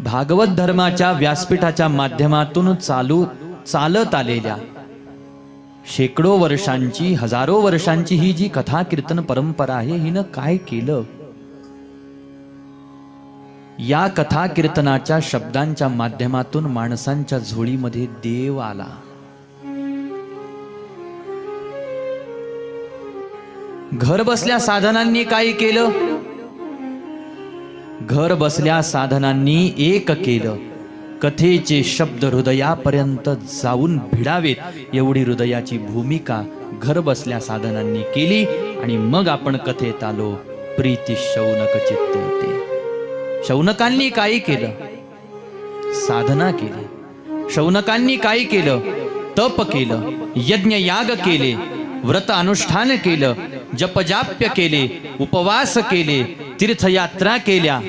भागवत धर्माच्या व्यासपीठाच्या माध्यमातून चालत आलेल्या शेकडो वर्षांची, हजारो वर्षांची ही जी कथा कीर्तन परंपरा आहे, हिनं काय केलं? या कथा कीर्तनाच्या शब्दांच्या माध्यमातून माणसांच्या झोळीमध्ये देव आला. घर बसल्या साधनांनी काय केलं? घर बसल्या साधनांनी एक केलं, कथेचे शब्द हृदयापर्यंत जाऊन भिडावेत एवढी हृदयाची भूमिका घर बसल्या साधनांनी केली. आणि मग आपण कथेत आलो. प्रीती शौनक चित्ते येते. शौनकांनी काय केलं? साधना केली. शौनकांनी काय केलं? तप केलं, यज्ञ याग केले, व्रत अनुष्ठान केलं, जपजाप्य केले, उपवास केले, तीर्थयात्रा केल्या.